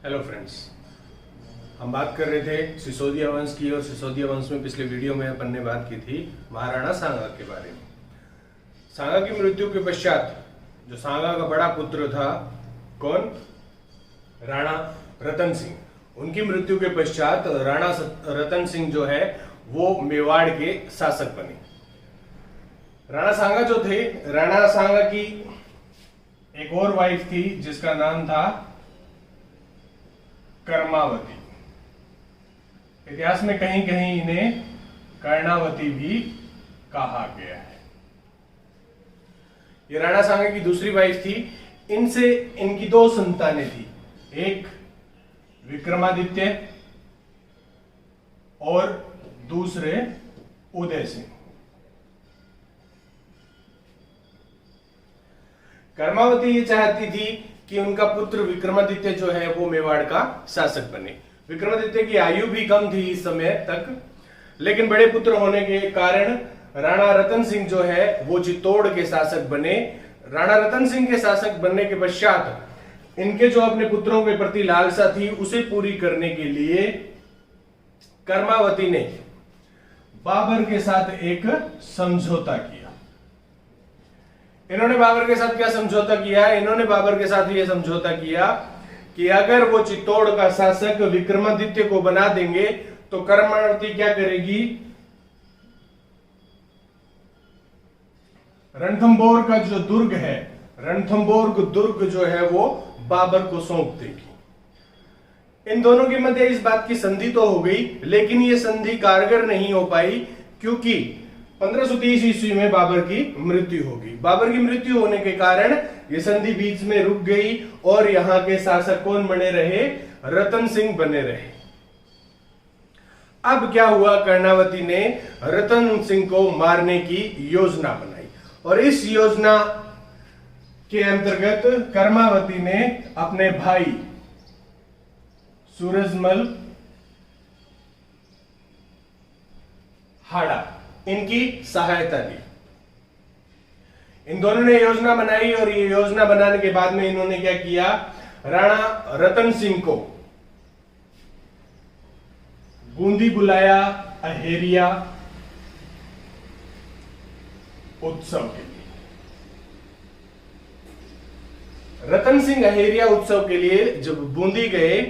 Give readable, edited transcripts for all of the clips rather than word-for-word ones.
Hello friends, हम बात कर रहे थे सिसोदिया वंश की। और सिसोदिया वंश में पिछले वीडियो में अपन ने बात की थी महाराणा सांगा के बारे में। सांगा की मृत्यु के पश्चात जो सांगा का बड़ा पुत्र था, कौन? राणा रतन सिंह। उनकी मृत्यु के पश्चात राणा रतन सिंह जो है वो मेवाड़ के शासक बने। राणा सांगा जो थे, राणा सांगा की एक और वाइफ थी जिसका नाम था कर्मावती। इतिहास में कहीं कहीं इन्हें कर्णावती भी कहा गया है। ये राणा सांगा की दूसरी वाइफ थी। इनसे इनकी दो संतानें थी, एक विक्रमादित्य और दूसरे उदय सिंह। कर्मावती ये चाहती थी कि उनका पुत्र विक्रमादित्य जो है वो मेवाड़ का शासक बने। विक्रमादित्य की आयु भी कम थी इस समय तक, लेकिन बड़े पुत्र होने के कारण राणा रतन सिंह जो है वो चित्तौड़ के शासक बने। राणा रतन सिंह के शासक बनने के पश्चात इनके जो अपने पुत्रों के प्रति लालसा थी उसे पूरी करने के लिए कर्मावती ने बाबर के साथ एक समझौता किया। इन्होंने बाबर के साथ क्या समझौता किया? इन्होंने बाबर के साथ यह समझौता किया कि अगर वो चित्तौड़ का शासक विक्रमादित्य को बना देंगे तो कर्मावती क्या करेगी? रणथंभौर का जो दुर्ग है, रणथंभौर दुर्ग जो है वो बाबर को सौंप देगी। इन दोनों के मध्य इस बात की संधि तो हो गई, लेकिन ये संधि कारगर नहीं हो पाई क्योंकि 1530 ईस्वी में बाबर की मृत्यु होगी। बाबर की मृत्यु होने के कारण यह संधि बीच में रुक गई और यहां के शासक कौन बने रहे? रतन सिंह बने रहे। अब क्या हुआ? कर्णावती ने रतन सिंह को मारने की योजना बनाई और इस योजना के अंतर्गत कर्मावती ने अपने भाई सूरजमल हाड़ा इनकी सहायता ली। इन दोनों ने योजना बनाई और ये योजना बनाने के बाद में इन्होंने क्या किया? राणा रतन सिंह को बूंदी बुलाया अहेरिया उत्सव के लिए। रतन सिंह अहेरिया उत्सव के लिए जब बूंदी गए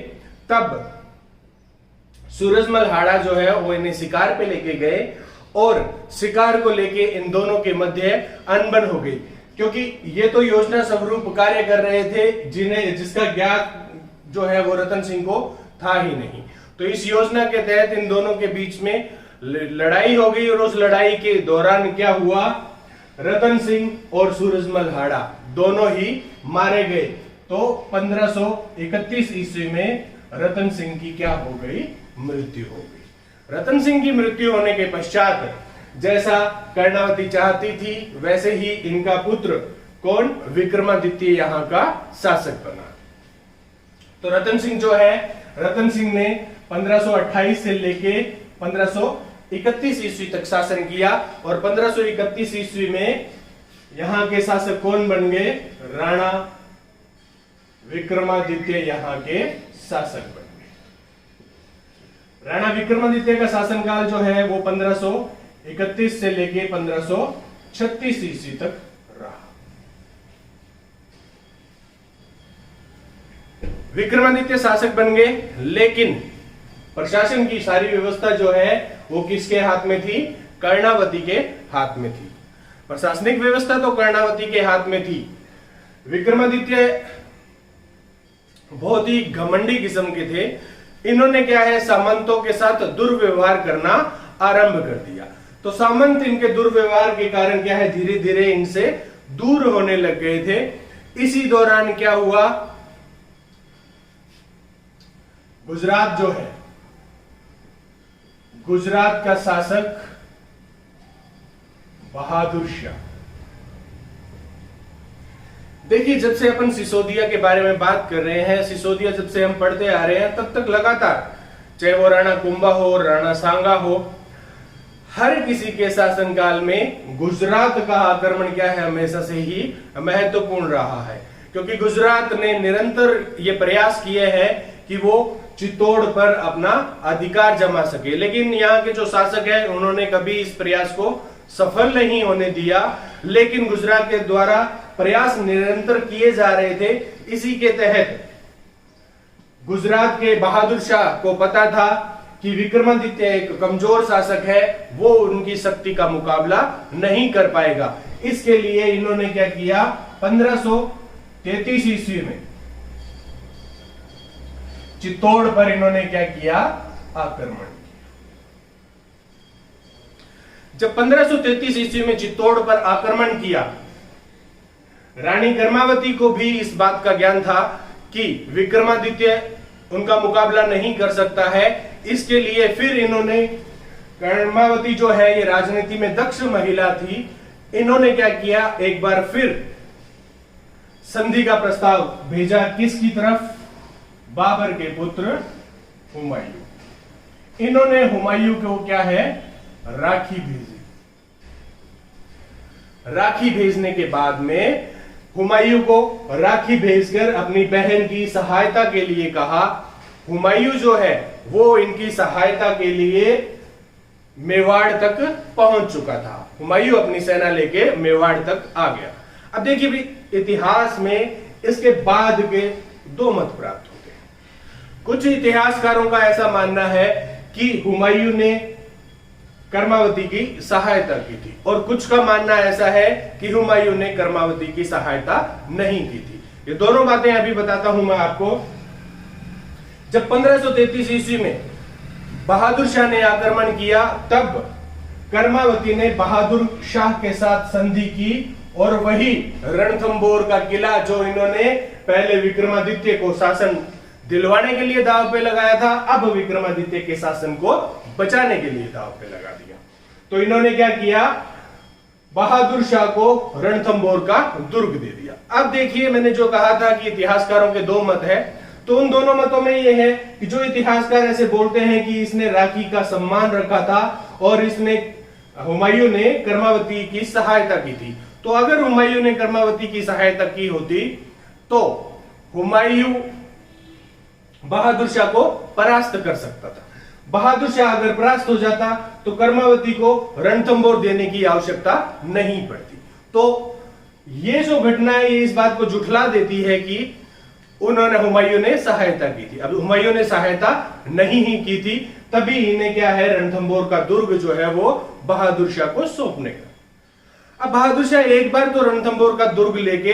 तब सूरजमल हाड़ा जो है वो इन्हें शिकार पे लेके गए और शिकार को लेके इन दोनों के मध्य अनबन हो गई, क्योंकि ये तो योजना स्वरूप कार्य कर रहे थे जिसका ज्ञान जो है वो रतन सिंह को था ही नहीं। तो इस योजना के तहत इन दोनों के बीच में लड़ाई हो गई और उस लड़ाई के दौरान क्या हुआ? रतन सिंह और सूरजमल हाड़ा दोनों ही मारे गए। तो 1531 ईस्वी में रतन सिंह की क्या हो गई? मृत्यु हो गई। रतन सिंह की मृत्यु होने के पश्चात जैसा कर्णावती चाहती थी वैसे ही इनका पुत्र कौन? विक्रमादित्य यहां का शासक बना। तो रतन सिंह जो है, रतन सिंह ने 1528 से लेके 1531 ईस्वी तक शासन किया और 1531 ईस्वी में यहां के शासक कौन बन गए? राणा विक्रमादित्य यहां के शासक बने। राणा विक्रमादित्य का शासनकाल जो है वो 1531 से लेके 1536 ईस्वी तक रहा। विक्रमादित्य शासक बन गए, लेकिन प्रशासन की सारी व्यवस्था जो है वो किसके हाथ में थी? कर्णावती के हाथ में थी। प्रशासनिक व्यवस्था तो कर्णावती के हाथ में थी। विक्रमादित्य बहुत ही घमंडी किस्म के थे। इन्होंने क्या है? सामंतों के साथ दुर्व्यवहार करना आरंभ कर दिया। तो सामंत इनके दुर्व्यवहार के कारण क्या है? धीरे धीरे इनसे दूर होने लग गए थे। इसी दौरान क्या हुआ? गुजरात जो है, गुजरात का शासक बहादुर शाह। देखिए, जब से अपन सिसोदिया के बारे में बात कर रहे हैं, सिसोदिया जब से हम पढ़ते आ रहे हैं तब तक लगातार, चाहे वो राणा कुंभा हो, राणा सांगा हो, हर किसी के शासनकाल में गुजरात का आक्रमण क्या है? हमेशा से ही महत्वपूर्ण रहा है। क्योंकि गुजरात ने निरंतर ये प्रयास किए हैं कि वो चित्तौड़ पर अपना अधिकार जमा सके। लेकिन यहाँ के जो शासक है उन्होंने कभी इस प्रयास को सफल नहीं होने दिया। लेकिन गुजरात के द्वारा प्रयास निरंतर किए जा रहे थे। इसी के तहत गुजरात के बहादुर शाह को पता था कि विक्रमादित्य एक कमजोर शासक है, वो उनकी शक्ति का मुकाबला नहीं कर पाएगा। इसके लिए इन्होंने क्या किया, 1533 ईस्वी में चित्तौड़ पर इन्होंने क्या किया, आक्रमण किया। जब 1533 ईस्वी में चित्तौड़ पर आक्रमण किया, रानी कर्मावती को भी इस बात का ज्ञान था कि विक्रमादित्य उनका मुकाबला नहीं कर सकता है। इसके लिए फिर इन्होंने, कर्मावती जो है ये राजनीति में दक्ष महिला थी, इन्होंने क्या किया, एक बार फिर संधि का प्रस्ताव भेजा। किसकी तरफ, बाबर के पुत्र हुमायूं। इन्होंने हुमायूं को क्या है, राखी भेजी। राखी भेजने के बाद में हुमायूं को राखी भेजकर अपनी बहन की सहायता के लिए कहा। हुमायूं जो है वो इनकी सहायता के लिए मेवाड़ तक पहुंच चुका था। हुमायूं अपनी सेना लेके मेवाड़ तक आ गया। अब देखिए भी, इतिहास में इसके बाद के दो मत प्राप्त होते हैं। कुछ इतिहासकारों का ऐसा मानना है कि हुमायूं ने कर्मावती की सहायता की थी, और कुछ का मानना ऐसा है कि हुमायूं ने कर्मावती की सहायता नहीं की थी। ये दोनों बातें अभी बताता हूं मैं आपको। जब 1533 ईस्वी में बहादुर शाह ने आक्रमण किया, तब कर्मावती ने बहादुर शाह के साथ संधि की, और वही रणथंभौर का किला जो इन्होंने पहले विक्रमादित्य को शासन दिलवाने के लिए दांव पे लगाया था, अब विक्रमादित्य के शासन को बचाने के लिए दांव पे लगा दिया। तो इन्होंने क्या किया, बहादुर शाह को रणथंभौर का दुर्ग दे दिया। अब देखिए, मैंने जो कहा था कि इतिहासकारों के दो मत है, तो उन दोनों मतों में यह है कि जो इतिहासकार ऐसे बोलते हैं कि इसने राखी का सम्मान रखा था और इसने, हुमायूं ने कर्मावती की सहायता की थी। तो अगर हुमायूं ने कर्मावती की सहायता की होती तो हुमायूं बहादुर शाह को परास्त कर सकता था। बहादुर शाह अगर परास्त हो जाता तो कर्मावती को रणथंभौर देने की आवश्यकता नहीं पड़ती। तो ये जो घटना है ये इस बात को जुठला देती है कि उन्होंने, हुमायूं ने सहायता की थी। अब हुमायूं ने सहायता नहीं ही की थी, तभी इन्हें क्या है, रणथंभौर का दुर्ग जो है वो बहादुर शाह को सौंपने का। अब बहादुर शाह एक बार तो रणथंभौर का दुर्ग लेके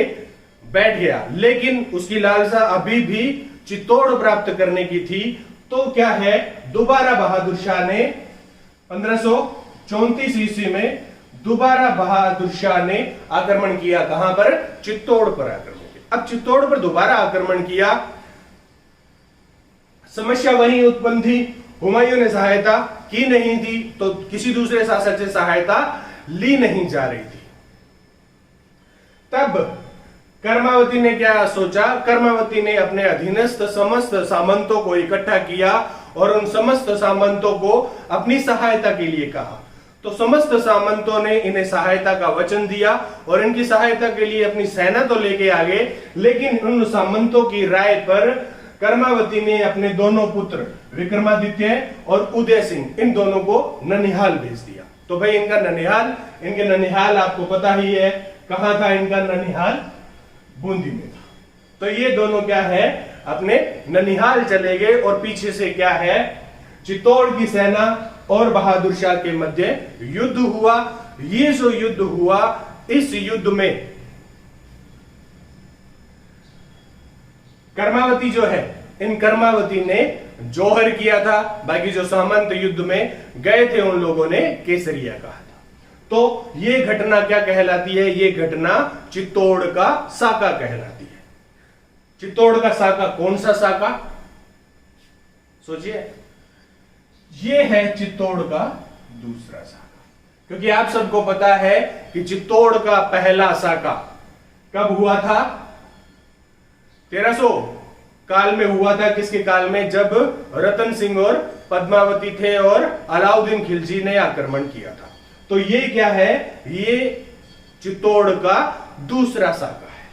बैठ गया, लेकिन उसकी लालसा अभी भी चित्तौड़ प्राप्त करने की थी। तो क्या है, दोबारा बहादुर शाह ने 1534 ईस्वी में दोबारा बहादुर शाह ने आक्रमण किया। कहां पर, चित्तौड़ पर आक्रमण किया। अब चित्तौड़ पर दोबारा आक्रमण किया, समस्या वही उत्पन्न थी। हुमायूं ने सहायता की नहीं थी, तो किसी दूसरे शासक से सहायता ली नहीं जा रही थी। तब कर्मावती ने क्या सोचा, कर्मावती ने अपने अधीनस्थ समस्त सामंतों को इकट्ठा किया और उन समस्त सामंतों को अपनी सहायता के लिए कहा। तो समस्त सामंतों ने इन्हें सहायता का वचन दिया और इनकी सहायता के लिए अपनी सेना तो लेके आ गए, लेकिन उन सामंतों की राय पर कर्मावती ने अपने दोनों पुत्र विक्रमादित्य और उदय सिंह, इन दोनों को ननिहाल भेज दिया। तो भाई इनका ननिहाल, इनके ननिहाल आपको पता ही है कहां था, इनका ननिहाल बूंदी में था। तो ये दोनों क्या है, अपने ननिहाल चले गए और पीछे से क्या है, चित्तौड़ की सेना और बहादुर शाह के मध्य युद्ध हुआ। ये जो युद्ध हुआ, इस युद्ध में कर्मावती जो है, इन कर्मावती ने जौहर किया था, बाकी जो सामंत युद्ध में गए थे उन लोगों ने केसरिया कहा था। तो ये घटना क्या कहलाती है, ये घटना चित्तौड़ का साका कहलाती है। चित्तौड़ का साका कौन सा साका, सोचिए, ये है चित्तौड़ का दूसरा साका। क्योंकि आप सबको पता है कि चित्तौड़ का पहला साका कब हुआ था, 1300 काल में हुआ था। किसके काल में, जब रतन सिंह और पद्मावती थे और अलाउद्दीन खिलजी ने आक्रमण किया था। तो ये क्या है, ये चित्तौड़ का दूसरा साका है।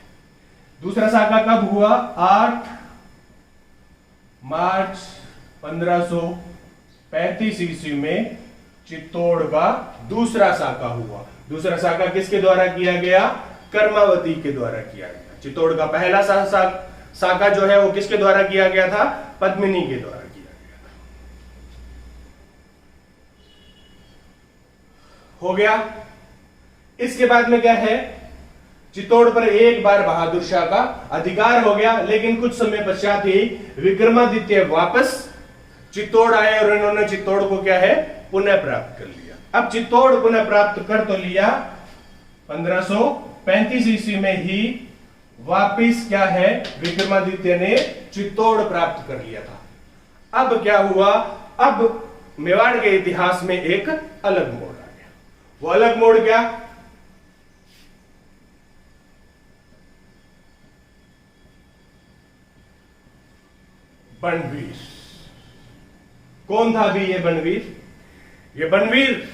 दूसरा साका कब हुआ, 8 मार्च 1535 ईस्वी में चित्तौड़ का दूसरा साका हुआ। दूसरा साका किसके द्वारा किया गया? कर्मावती के द्वारा किया गया। चित्तौड़ का पहला साका जो है वो किसके द्वारा किया गया था? पद्मिनी के द्वारा किया गया था। हो गया। इसके बाद में क्या है? चित्तौड़ पर एक बार बहादुर शाह का अधिकार हो गया, लेकिन कुछ समय पश्चात ही विक्रमादित्य वापस चित्तौड़ आए और इन्होंने चित्तौड़ को क्या है? पुनः प्राप्त कर लिया। अब चित्तौड़ पुनः प्राप्त कर तो लिया, 1535 ईस्वी में ही वापिस क्या है? विक्रमादित्य ने चित्तौड़ प्राप्त कर लिया था। अब क्या हुआ? अब मेवाड़ के इतिहास में एक अलग मोड़ आ गया। वो अलग मोड़ क्या? बनवीर। कौन था अभी ये बनवीर? ये बनवीर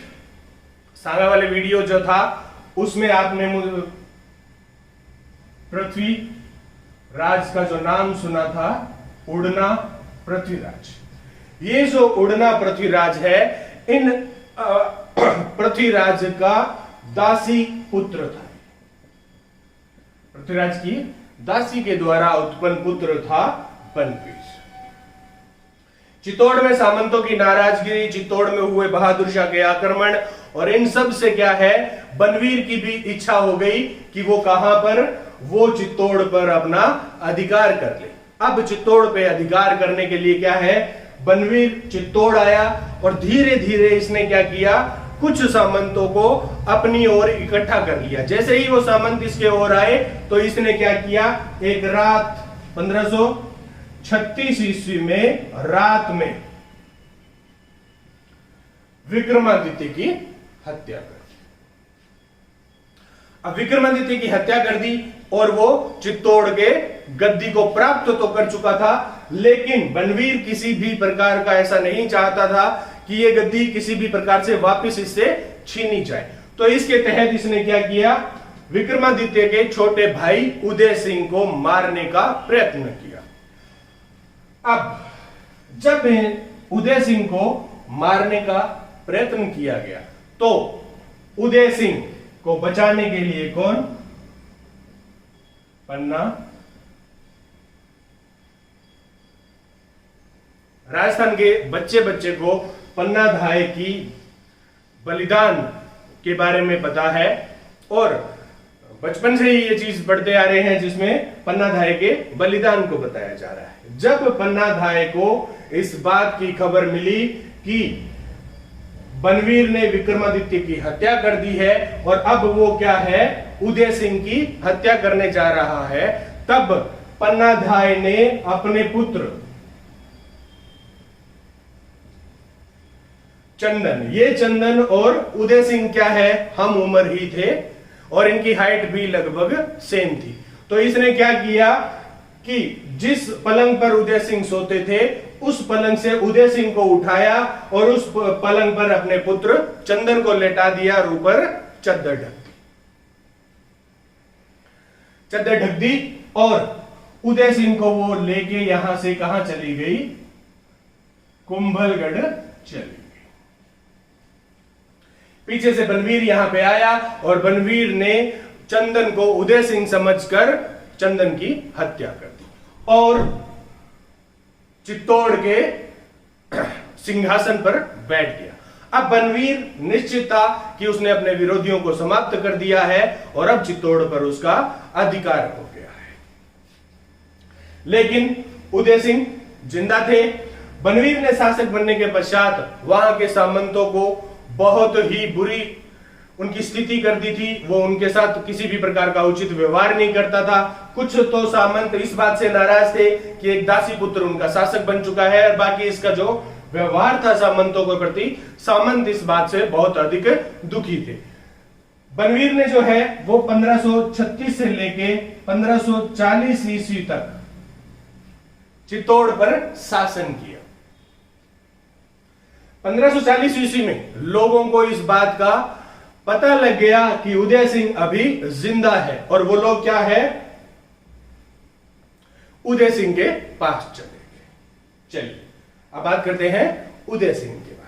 सागा वाले वीडियो जो था उसमें आपने पृथ्वी राज का जो नाम सुना था, उड़ना पृथ्वीराज। ये जो उड़ना पृथ्वीराज है, इन पृथ्वीराज का दासी पुत्र था। पृथ्वीराज की दासी के द्वारा उत्पन्न पुत्र था बनवीर। चित्तौड़ में सामंतों की नाराजगी, चित्तौड़ में हुए बहादुर शाह के आक्रमण और इन सब से क्या है? बनवीर की भी इच्छा हो गई कि वो कहां पर? वो चित्तौड़ पर अपना अधिकार कर ले। अब चित्तौड़ पे अधिकार करने के लिए क्या है? बनवीर चित्तौड़ आया और धीरे धीरे इसने क्या किया? कुछ सामंतों को अपनी ओर इकट्ठा कर लिया। जैसे ही वो सामंत इसके ओर आए तो इसने क्या किया? एक रात 1536 ईस्वी में रात में विक्रमादित्य की हत्या कर दी। अब विक्रमादित्य की हत्या कर दी और वो चित्तौड़ के गद्दी को प्राप्त तो कर चुका था, लेकिन बनवीर किसी भी प्रकार का ऐसा नहीं चाहता था कि ये गद्दी किसी भी प्रकार से वापस इससे छीनी जाए। तो इसके तहत इसने क्या किया? विक्रमादित्य के छोटे भाई उदय सिंह को मारने का प्रयत्न किया। अब जब उदय सिंह को मारने का प्रयत्न किया गया तो उदय सिंह को बचाने के लिए कौन? पन्ना राजस्थान के बच्चे बच्चे को पन्ना धाय की बलिदान के बारे में पता है और बचपन से ही ये चीज पढ़ते आ रहे हैं जिसमें पन्ना धाय के बलिदान को बताया जा रहा है। जब पन्ना धाय को इस बात की खबर मिली कि बनवीर ने विक्रमादित्य की हत्या कर दी है और अब वो क्या है? उदय सिंह की हत्या करने जा रहा है, तब पन्ना धाय ने अपने पुत्र चंदन, ये चंदन और उदय सिंह क्या है? हम उम्र ही थे और इनकी हाइट भी लगभग सेम थी। तो इसने क्या किया कि जिस पलंग पर उदय सिंह सोते थे उस पलंग से उदय सिंह को उठाया और उस पलंग पर अपने पुत्र चंदन को लेटा दिया और ऊपर चद्दर ढक दी। चद्दर ढक दी और उदय सिंह को वो लेके यहां से कहां चली गई? कुंभलगढ़ चली गई। पीछे से बनवीर यहां पे आया और बनवीर ने चंदन को उदय सिंह समझकर चंदन की हत्या कर दी और चित्तौड़ के सिंहासन पर बैठ गया। अब बनवीर निश्चित था कि उसने अपने विरोधियों को समाप्त कर दिया है और अब चित्तौड़ पर उसका अधिकार हो गया है। लेकिन उदय सिंह जिंदा थे। बनवीर ने शासक बनने के पश्चात वहां के सामंतों को बहुत ही बुरी उनकी स्थिति कर दी थी। वो उनके साथ किसी भी प्रकार का उचित व्यवहार नहीं करता था। कुछ तो सामंत इस बात से नाराज थे कि एक दासी पुत्र उनका शासक बन चुका है और बाकी इसका जो व्यवहार था सामंतों के प्रति, सामंत इस बात से बहुत अधिक दुखी थे। बनवीर ने जो है वो 1536 से लेके 1540 ईस्वी तक चित्तौड़ पर शासन किया। 1540 ईस्वी में लोगों को इस बात का पता लग गया कि उदय सिंह अभी जिंदा है और वो लोग क्या है? उदय सिंह के पास चले गए। चलिए अब बात करते हैं उदय सिंह के बारे में।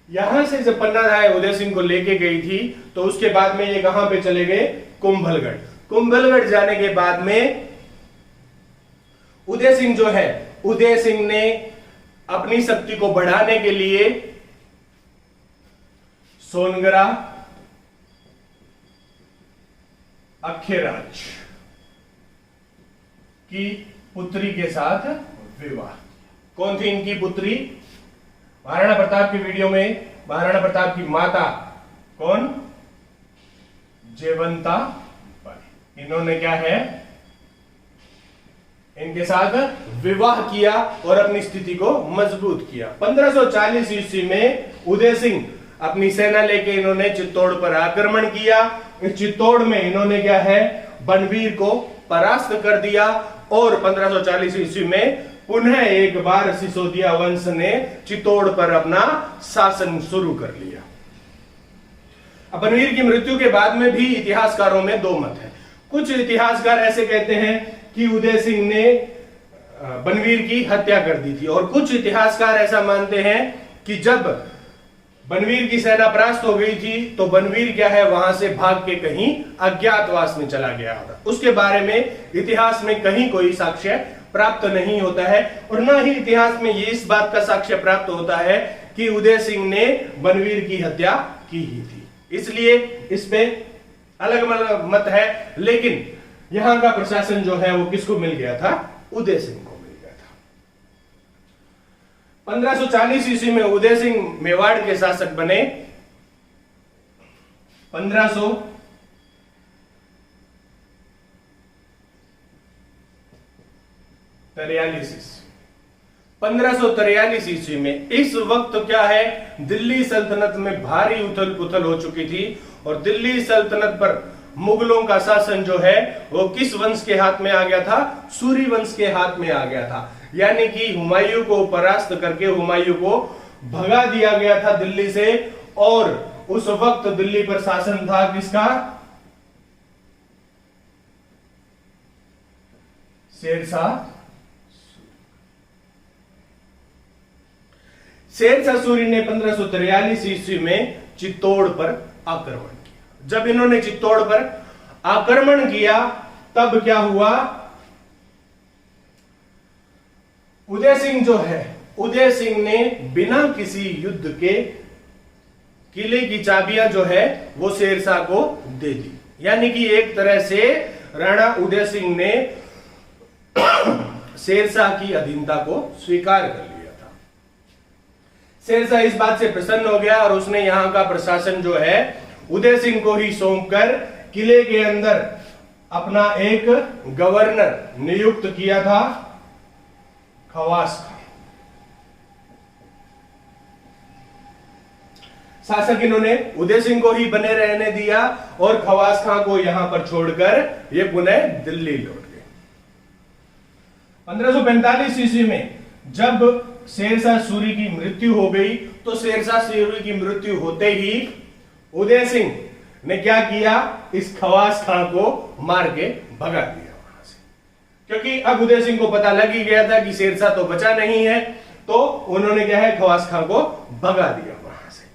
यहां से जब पन्ना राय उदय सिंह को लेके गई थी तो उसके बाद में ये कहां पे चले गए, कुंभलगढ़। कुंभलगढ़ जाने के बाद में उदय सिंह जो है, उदय सिंह ने अपनी शक्ति को बढ़ाने के लिए सोनगरा, अखेराज की पुत्री के साथ विवाह। कौन थी इनकी पुत्री? महाराणा प्रताप की वीडियो में महाराणा प्रताप की माता कौन? जयवंता बाई। इन्होंने क्या है, इनके साथ विवाह किया और अपनी स्थिति को मजबूत किया। 1540 ईस्वी में उदय सिंह अपनी सेना लेके इन्होंने चित्तौड़ पर आक्रमण किया। इस चित्तौड़ में इन्होंने क्या है, बनवीर को परास्त कर दिया और 1540 ईस्वी में पुनः एक बार सिसोदिया वंश ने चित्तौड़ पर अपना शासन शुरू कर लिया। अब बनवीर की मृत्यु के बाद में भी इतिहासकारों में दो मत है। कुछ इतिहासकार ऐसे कहते हैं कि उदय सिंह ने बनवीर की हत्या कर दी थी, और कुछ इतिहासकार ऐसा मानते हैं कि जब बनवीर की सेना परास्त हो गई थी तो बनवीर क्या है, वहां से भाग के कहीं अज्ञातवास में चला गया था। उसके बारे में इतिहास में कहीं कोई साक्ष्य प्राप्त नहीं होता है, और न ही इतिहास में ये इस बात का साक्ष्य प्राप्त होता है कि उदय सिंह ने बनवीर की हत्या की ही थी। इसलिए इस पे अलग अलग मत है, लेकिन यहां का प्रशासन जो है वो किसको मिल गया था? उदय सिंह को मिल गया था। 1540 ईस्वी में उदय सिंह मेवाड़ के शासक बने। 1543 ईस्वी में, इस वक्त क्या है, दिल्ली सल्तनत में भारी उथल पुथल हो चुकी थी, और दिल्ली सल्तनत पर मुगलों का शासन जो है वो किस वंश के हाथ में आ गया था? सूरी वंश के हाथ में आ गया था। यानी कि हुमायूं को परास्त करके हुमायूं को भगा दिया गया था दिल्ली से, और उस वक्त दिल्ली पर शासन था किसका? शेरशाह सूरी ने 1543 ईस्वी में चित्तौड़ पर आक्रमण किया। जब इन्होंने चित्तौड़ पर आक्रमण किया तब क्या हुआ? उदय सिंह जो है, उदय सिंह ने बिना किसी युद्ध के किले की चाबियां जो है वो शेरशाह को दे दी। यानी कि एक तरह से राणा उदय सिंह ने शेरशाह की अधीनता को स्वीकार कर लिया था। शेरशाह इस बात से प्रसन्न हो गया और उसने यहां का प्रशासन जो है उदय सिंह को ही सौंपकर किले के अंदर अपना एक गवर्नर नियुक्त किया था, खवास खां। शासक इन्होंने उदय सिंह को ही बने रहने दिया और खवास खां को यहां पर छोड़कर ये पुनः दिल्ली लौट गए। 1545 ईस्वी में जब शेरशाह सूरी की मृत्यु हो गई तो शेरशाह सूरी की मृत्यु होते ही उदय सिंह ने क्या किया? इस खवास खां को मार के भगा दिया वहां से, क्योंकि अब उदय सिंह को पता लग ही गया था कि शेरशाह तो बचा नहीं है, तो उन्होंने क्या है, खवास खां को भगा दिया वहां से।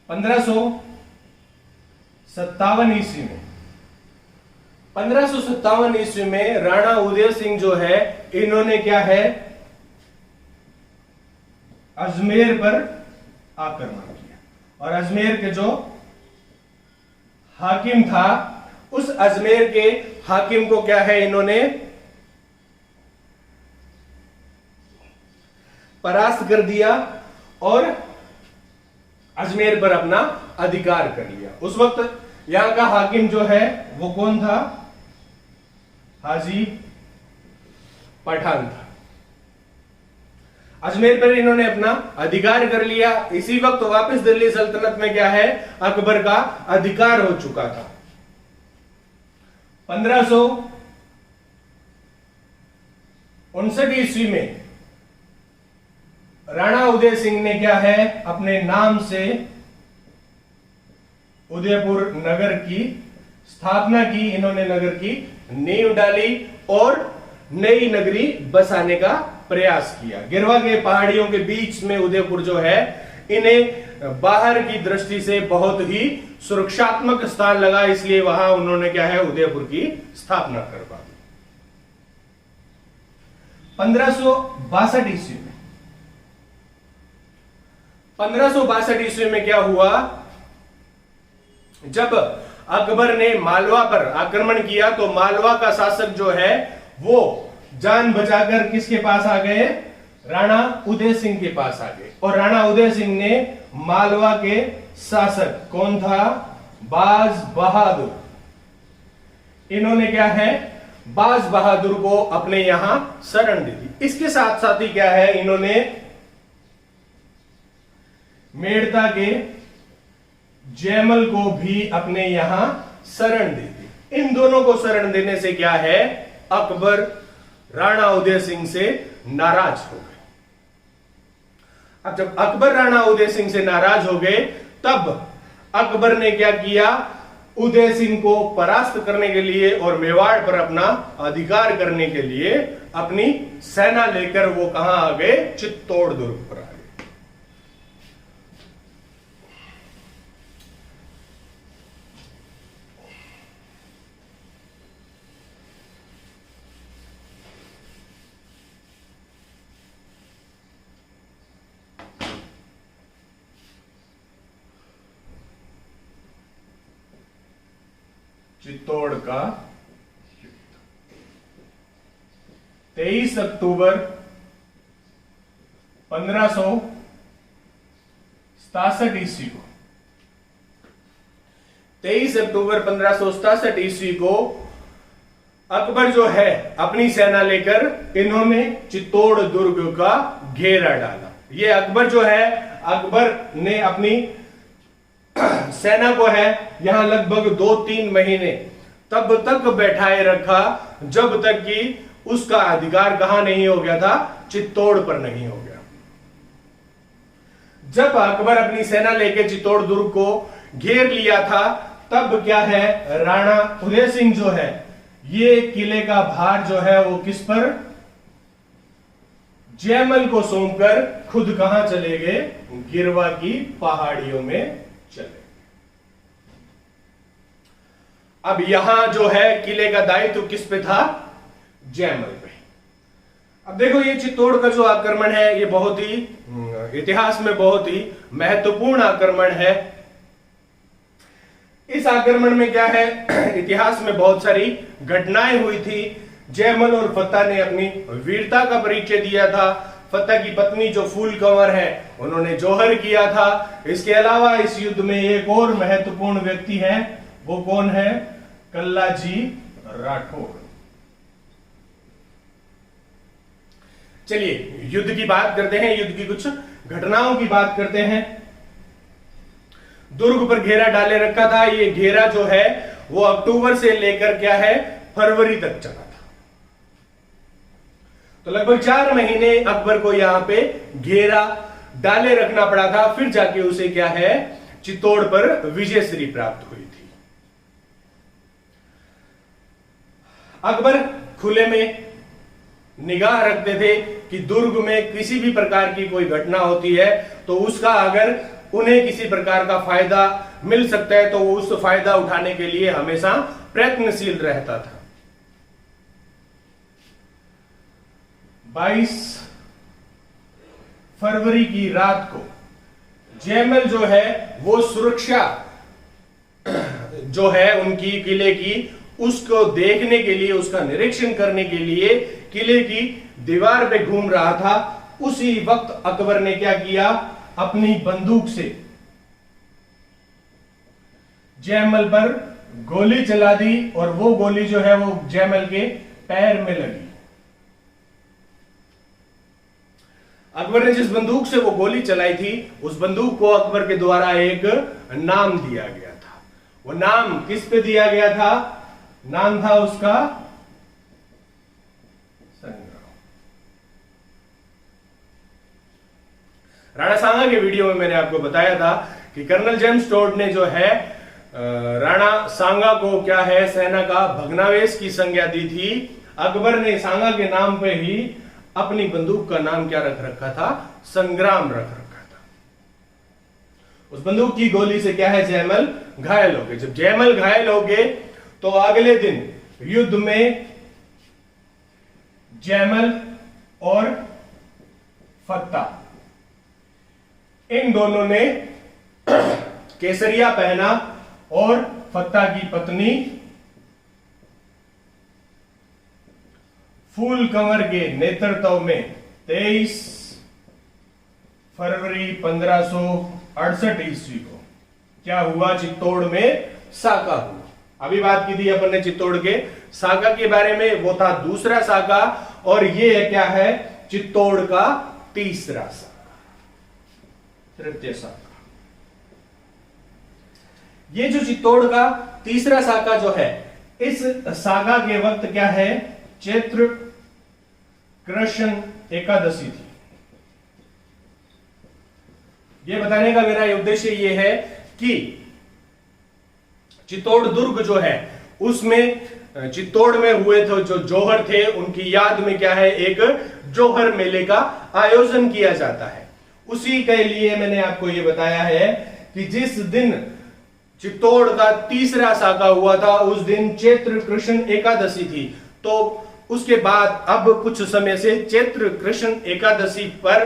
1557 ईस्वी में 1557 ईस्वी में राणा उदय सिंह जो है इन्होंने क्या है, अजमेर पर आक्रमण किया, और अजमेर के जो हाकिम था उस अजमेर के हाकिम को क्या है, इन्होंने परास्त कर दिया और अजमेर पर अपना अधिकार कर लिया। उस वक्त यहां का हाकिम जो है वो कौन था? हाजी पठान था। अजमेर पर इन्होंने अपना अधिकार कर लिया। इसी वक्त वापस दिल्ली सल्तनत में क्या है? अकबर का अधिकार हो चुका था। 1559 ईस्वी में राणा उदय सिंह ने क्या है? अपने नाम से उदयपुर नगर की स्थापना की। इन्होंने नगर की नींव डाली और नई नगरी बसाने का प्रयास किया। गिरवा के पहाड़ियों के बीच में उदयपुर जो है, इन्हें बाहर की दृष्टि से बहुत ही सुरक्षात्मक स्थान लगा, इसलिए वहां उन्होंने क्या है? उदयपुर की स्थापना करवा दी। 1562 ईस्वी में 1562 ईस्वी में क्या हुआ? जब अकबर ने मालवा पर आक्रमण किया तो मालवा का शासक जो है वो जान बचाकर किसके पास आ गए? राणा उदय सिंह के पास आ गए। और राणा उदय सिंह ने मालवा के शासक कौन था? बाज बहादुर। इन्होंने क्या है? बाज बहादुर को अपने यहां शरण दे दी। इसके साथ साथ ही क्या है? इन्होंने मेड़ता के जयमल को भी अपने यहां शरण दे दी। इन दोनों को शरण देने से क्या है? अकबर राणा उदय सिंह से नाराज हो गए। अब जब अकबर राणा उदय सिंह से नाराज हो गए, तब अकबर ने क्या किया? उदय सिंह को परास्त करने के लिए और मेवाड़ पर अपना अधिकार करने के लिए अपनी सेना लेकर वो कहां आ गए? चित्तौड़ दुर्ग पर आ गए। चित्तौड़ का 23 अक्टूबर 1567 ईस्वी को 23 अक्टूबर 1567 ईस्वी को अकबर जो है अपनी सेना लेकर इन्होंने चित्तौड़ दुर्ग का घेरा डाला। ये अकबर जो है, अकबर ने अपनी सेना को है यहां लगभग 2-3 महीने तब तक बैठाए रखा जब तक कि उसका अधिकार कहां नहीं हो गया था? चित्तौड़ पर नहीं हो गया। जब अकबर अपनी सेना लेकर चित्तौड़ दुर्ग को घेर लिया था, तब क्या है? राणा उदय सिंह जो है, ये किले का भार जो है वो किस पर? जयमल को सौंपकर खुद कहां चले गए? गिरवा की पहाड़ियों में चले। अब यहां जो है किले का दायित्व किस पे था? जयमल पे। अब देखो, ये चित्तौड़ का जो आक्रमण है ये बहुत ही इतिहास में बहुत ही महत्वपूर्ण आक्रमण है। इस आक्रमण में क्या है? इतिहास में बहुत सारी घटनाएं हुई थी। जयमल और फतेह ने अपनी वीरता का परिचय दिया था। फतेह की पत्नी जो फूल कंवर है, उन्होंने जौहर किया था। इसके अलावा इस युद्ध में एक और महत्वपूर्ण व्यक्ति है, वो कौन है? कल्लाजी राठौर। चलिए युद्ध की बात करते हैं, युद्ध की कुछ घटनाओं की बात करते हैं। दुर्ग पर घेरा डाले रखा था। ये घेरा जो है वो अक्टूबर से लेकर क्या है? फरवरी तक चला था। तो लगभग 4 महीने अकबर को यहां पे घेरा डाले रखना पड़ा था। फिर जाके उसे क्या है? चित्तौड़ पर विजयश्री प्राप्त हुई थी। अकबर खुले में निगाह रखते थे कि दुर्ग में किसी भी प्रकार की कोई घटना होती है तो उसका अगर उन्हें किसी प्रकार का फायदा मिल सकता है तो वो उस फायदा उठाने के लिए हमेशा प्रयत्नशील रहता था। 22 फरवरी की रात को जयमल जो है वो सुरक्षा जो है उनकी किले की, उसको देखने के लिए, उसका निरीक्षण करने के लिए किले की दीवार पे घूम रहा था। उसी वक्त अकबर ने क्या किया? अपनी बंदूक से जयमल पर गोली चला दी और वो गोली जो है वो जयमल के पैर में लगी। अकबर ने जिस बंदूक से वो गोली चलाई थी उस बंदूक को अकबर के द्वारा एक नाम दिया गया था। वो नाम किस पे दिया गया था? नाम था उसका संग्राम। राणा सांगा के वीडियो में मैंने आपको बताया था कि कर्नल जेम्स टोड ने जो है राणा सांगा को क्या है सेना का भग्नावेश की संज्ञा दी थी। अकबर ने सांगा के नाम पे ही अपनी बंदूक का नाम क्या रख रखा था? संग्राम रख रखा था। उस बंदूक की गोली से क्या है जयमल घायल हो गए। जब जयमल घायल हो गए तो अगले दिन युद्ध में जयमल और फत्ता इन दोनों ने केसरिया पहना और फत्ता की पत्नी फूल कंवर के नेतृत्व में 23 फरवरी 1568 ईस्वी को क्या हुआ? चित्तौड़ में साका हुआ। अभी बात की थी अपन ने चित्तौड़ के साका के बारे में, वो था दूसरा साका और ये क्या है? चित्तौड़ का तीसरा साका, तृतीय साका। ये जो चित्तौड़ का तीसरा साका जो है, इस साका के वक्त क्या है? चैत्र कृष्ण एकादशी थी। यह बताने का मेरा उद्देश्य यह है कि चित्तौड़ दुर्ग जो है उसमें चित्तौड़ में हुए थे जो जौहर थे उनकी याद में क्या है? एक जौहर मेले का आयोजन किया जाता है। उसी के लिए मैंने आपको यह बताया है कि जिस दिन चित्तौड़ का तीसरा साका हुआ था उस दिन चैत्र कृष्ण एकादशी थी। तो उसके बाद अब कुछ समय से चैत्र कृष्ण एकादशी पर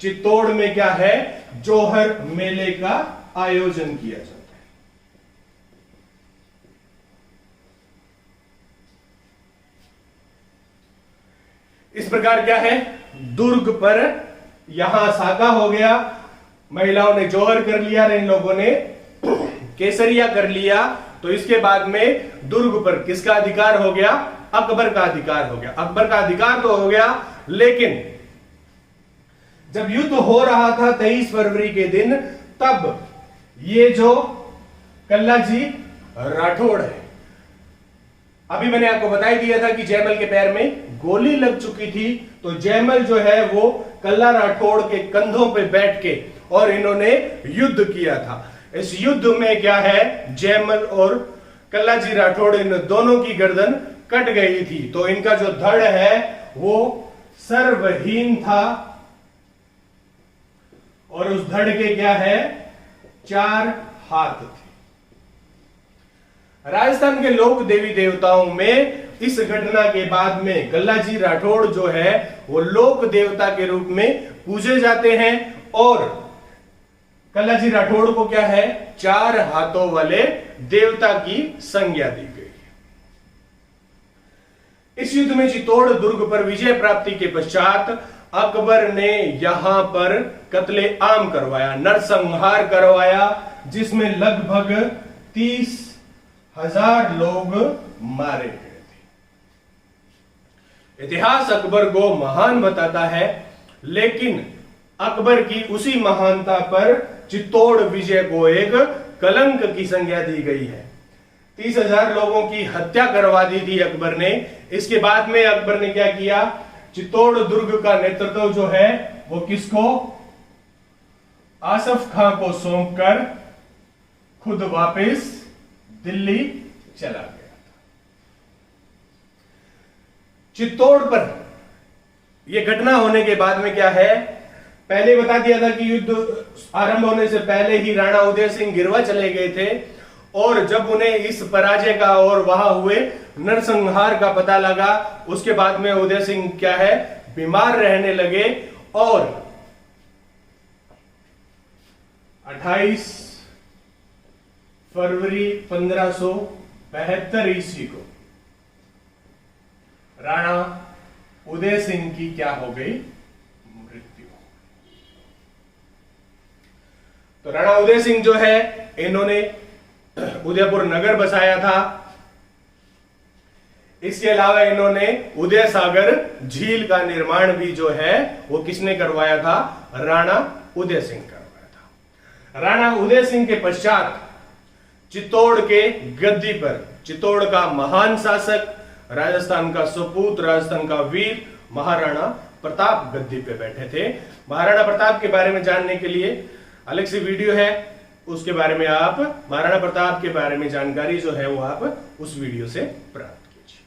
चित्तौड़ में क्या है? जौहर मेले का आयोजन किया जाता है। इस प्रकार क्या है? दुर्ग पर यहां साका हो गया, महिलाओं ने जौहर कर लिया, इन लोगों ने केसरिया कर लिया। तो इसके बाद में दुर्ग पर किसका अधिकार हो गया? अकबर का अधिकार हो गया। अकबर का अधिकार तो हो गया, लेकिन जब युद्ध हो रहा था 23 फरवरी के दिन, तब ये जो कल्लाजी राठौड़ है, अभी मैंने आपको बता ही दिया था कि जयमल के पैर में गोली लग चुकी थी। तो जयमल जो है वो कल्ला राठौड़ के कंधों पे बैठ के और इन्होंने युद्ध किया था। इस युद्ध में क्या है? जयमल और कल्लाजी राठौड़ इन दोनों की गर्दन कट गई थी। तो इनका जो धड़ है वो सर्वहीन था और उस धड़ के क्या है? 4 हाथ थे। राजस्थान के लोक देवी देवताओं में इस घटना के बाद में कल्लाजी राठौड़ जो है वो लोक देवता के रूप में पूजे जाते हैं और कल्लाजी राठौड़ को क्या है? 4 हाथों वाले देवता की संज्ञा दी गई। इस युद्ध में चित्तौड़ दुर्ग पर विजय प्राप्ति के पश्चात अकबर ने यहां पर कत्ले आम करवाया, नरसंहार करवाया, जिसमें लगभग 30,000 लोग मारे गए थे। इतिहास अकबर को महान बताता है, लेकिन अकबर की उसी महानता पर चित्तौड़ विजय को एक कलंक की संज्ञा दी गई है। 30,000 लोगों की हत्या करवा दी थी अकबर ने। इसके बाद में अकबर ने क्या किया? चित्तौड़ दुर्ग का नेतृत्व जो है वो किसको? आसफ खां को सौंपकर खुद वापस दिल्ली चला गया। चित्तौड़ पर यह घटना होने के बाद में क्या है? पहले बता दिया था कि युद्ध आरंभ होने से पहले ही राणा उदय सिंह गिरवा चले गए थे और जब उन्हें इस पराजय का और वहां हुए नरसंहार का पता लगा, उसके बाद में उदय सिंह क्या है? बीमार रहने लगे और 28 फरवरी 1572 ईस्वी को राणा उदय सिंह की क्या हो गई? मृत्यु। तो राणा उदय सिंह जो है इन्होंने उदयपुर नगर बसाया था। इसके अलावा इन्होंने उदय सागर झील का निर्माण भी जो है वो किसने करवाया था? राणा उदय सिंह करवाया था। राणा उदय सिंह के पश्चात चित्तौड़ के गद्दी पर चित्तौड़ का महान शासक, राजस्थान का सपूत, राजस्थान का वीर महाराणा प्रताप गद्दी पे बैठे थे। महाराणा प्रताप के बारे में जानने के लिए अलग से वीडियो है, उसके बारे में आप महाराणा प्रताप के बारे में जानकारी जो है वो आप उस वीडियो से प्राप्त कीजिए।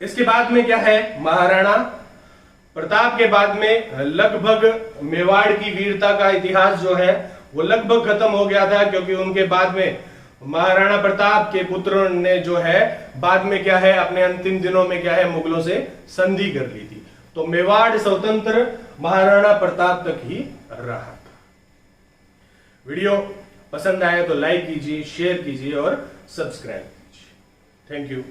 इसके बाद में क्या है? महाराणा प्रताप के बाद में लगभग मेवाड़ की वीरता का इतिहास जो है वो लगभग खत्म हो गया था, क्योंकि उनके बाद में महाराणा प्रताप के पुत्रों ने जो है बाद में क्या है अपने अंतिम दिनों में क्या है मुगलों से संधि कर ली थी। तो मेवाड़ स्वतंत्र महाराणा प्रताप तक ही रहा था। वीडियो पसंद आया तो लाइक कीजिए, शेयर कीजिए और सब्सक्राइब कीजिए। Thank you.